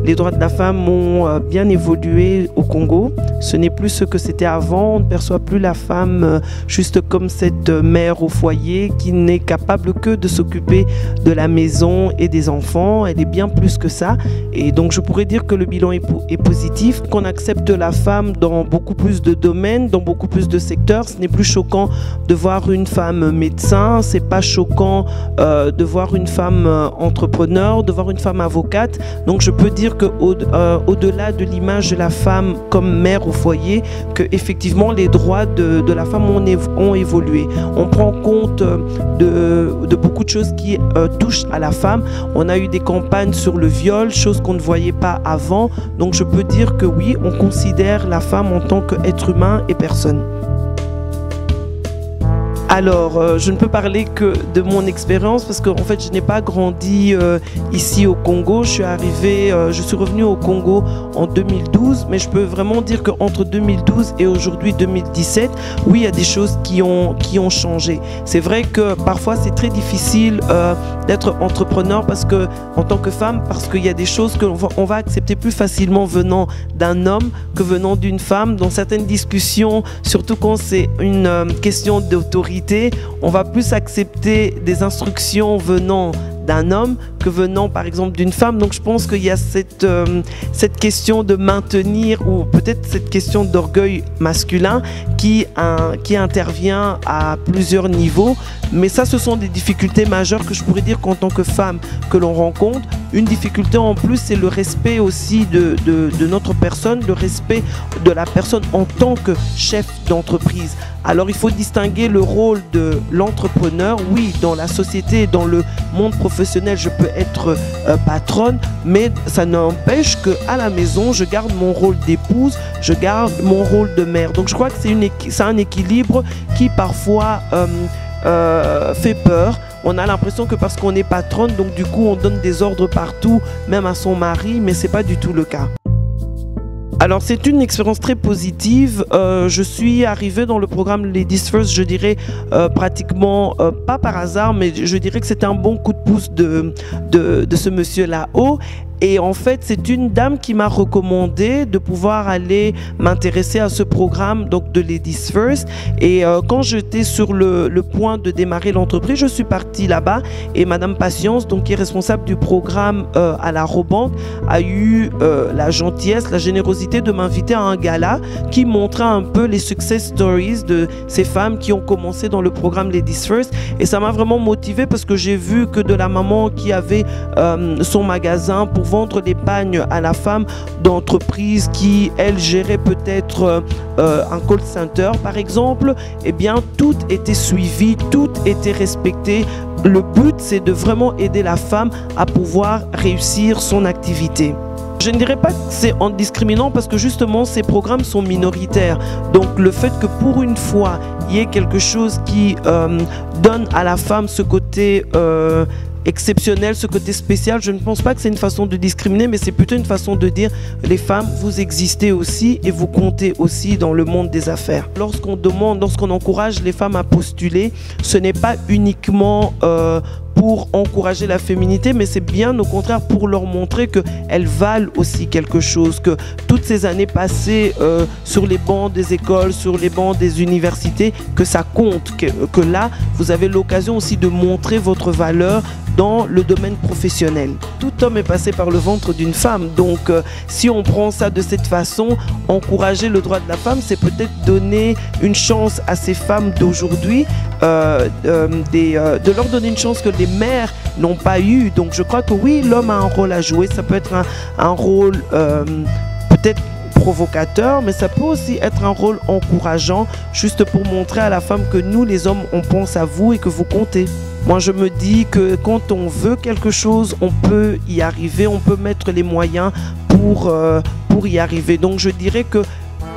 Les droits de la femme ont bien évolué au Congo. Ce n'est plus ce que c'était avant. On ne perçoit plus la femme juste comme cette mère au foyer qui n'est capable que de s'occuper de la maison et des enfants. Elle est bien plus que ça. Et donc je pourrais dire que le bilan est positif, qu'on accepte la femme dans beaucoup plus de domaines, dans beaucoup plus de secteurs. Ce n'est plus choquant de voir une femme médecin, c'est pas choquant de voir une femme entrepreneur, de voir une femme avocate. Donc je peux dire que au-delà de l'image de la femme comme mère au foyer, que effectivement les droits de la femme ont évolué. On prend compte de beaucoup de choses qui touchent à la femme. On a eu des campagnes sur le viol, chose qu'on ne voyait pas avant. Donc je peux dire que oui, on considère la femme en tant qu'être humain et personne. Alors, je ne peux parler que de mon expérience parce qu'en fait, je n'ai pas grandi ici au Congo. Je suis revenu au Congo en 2012, mais je peux vraiment dire qu'entre 2012 et aujourd'hui 2017, oui, il y a des choses qui ont changé. C'est vrai que parfois, c'est très difficile d'être entrepreneur en tant que femme, parce qu'il y a des choses qu'on va accepter plus facilement venant d'un homme que venant d'une femme. Dans certaines discussions, surtout quand c'est une question d'autorité, on va plus accepter des instructions venant d'un homme que venant par exemple d'une femme. Donc je pense qu'il y a cette question de maintenir, ou peut-être cette question d'orgueil masculin qui intervient à plusieurs niveaux. Mais ça, ce sont des difficultés majeures que je pourrais dire qu'en tant que femme que l'on rencontre. Une difficulté en plus, c'est le respect aussi de notre personne, le respect de la personne en tant que chef d'entreprise. Alors il faut distinguer le rôle de l'entrepreneur. Oui, dans la société, dans le monde professionnel, je peux être patronne, mais ça n'empêche qu'à la maison, je garde mon rôle d'épouse, je garde mon rôle de mère. Donc je crois que c'est un équilibre qui parfois fait peur. On a l'impression que parce qu'on est patronne, donc du coup on donne des ordres partout, même à son mari, mais c'est pas du tout le cas. Alors c'est une expérience très positive. Je suis arrivée dans le programme Ladies First, je dirais pratiquement pas par hasard, mais je dirais que c'était un bon coup de pouce de ce monsieur là-haut. Et en fait, c'est une dame qui m'a recommandé de pouvoir aller m'intéresser à ce programme donc de Ladies First. Et quand j'étais sur le point de démarrer l'entreprise, je suis partie là-bas et Madame Patience, donc qui est responsable du programme à la Robank, a eu la gentillesse, la générosité de m'inviter à un gala qui montrait un peu les success stories de ces femmes qui ont commencé dans le programme Ladies First. Et ça m'a vraiment motivée parce que j'ai vu que de la maman qui avait son magasin pour vendre des pagnes à la femme d'entreprise qui, elle, gérait peut-être un call center, par exemple, eh bien, tout était suivi, tout était respecté. Le but, c'est de vraiment aider la femme à pouvoir réussir son activité. Je ne dirais pas que c'est en discriminant parce que justement ces programmes sont minoritaires. Donc le fait que pour une fois il y ait quelque chose qui donne à la femme ce côté exceptionnel, ce côté spécial, je ne pense pas que c'est une façon de discriminer, mais c'est plutôt une façon de dire les femmes, vous existez aussi et vous comptez aussi dans le monde des affaires. Lorsqu'on encourage les femmes à postuler, ce n'est pas uniquement pour encourager la féminité, mais c'est bien au contraire pour leur montrer qu'elles valent aussi quelque chose, que toutes ces années passées sur les bancs des écoles, sur les bancs des universités, que ça compte, que là, vous avez l'occasion aussi de montrer votre valeur dans le domaine professionnel. Tout homme est passé par le ventre d'une femme, donc si on prend ça de cette façon, encourager le droit de la femme, c'est peut-être donner une chance à ces femmes d'aujourd'hui, de leur donner une chance que les mères n'ont pas eu. Donc je crois que oui, l'homme a un rôle à jouer, ça peut être un rôle peut-être provocateur, mais ça peut aussi être un rôle encourageant, juste pour montrer à la femme que nous, les hommes, on pense à vous et que vous comptez. Moi, je me dis que quand on veut quelque chose, on peut y arriver, on peut mettre les moyens pour y arriver. Donc, je dirais que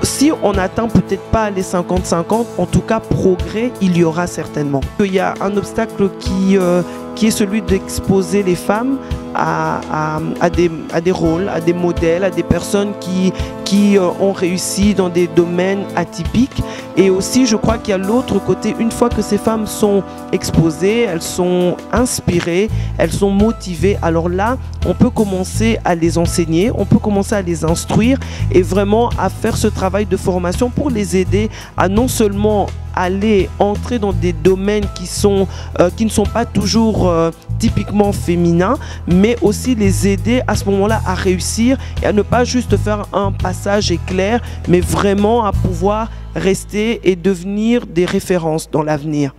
si on n'atteint peut-être pas les 50-50, en tout cas, progrès, il y aura certainement. Il y a un obstacle qui est celui d'exposer les femmes à des rôles, à des modèles, à des personnes qui ont réussi dans des domaines atypiques. Et aussi, je crois qu'il y a l'autre côté, une fois que ces femmes sont exposées, elles sont inspirées, elles sont motivées, alors là, on peut commencer à les enseigner, on peut commencer à les instruire et vraiment à faire ce travail de formation pour les aider à non seulement aller entrer dans des domaines qui ne sont pas toujours typiquement féminins, mais aussi les aider à ce moment-là à réussir et à ne pas juste faire un passage éclair, mais vraiment à pouvoir rester et devenir des références dans l'avenir.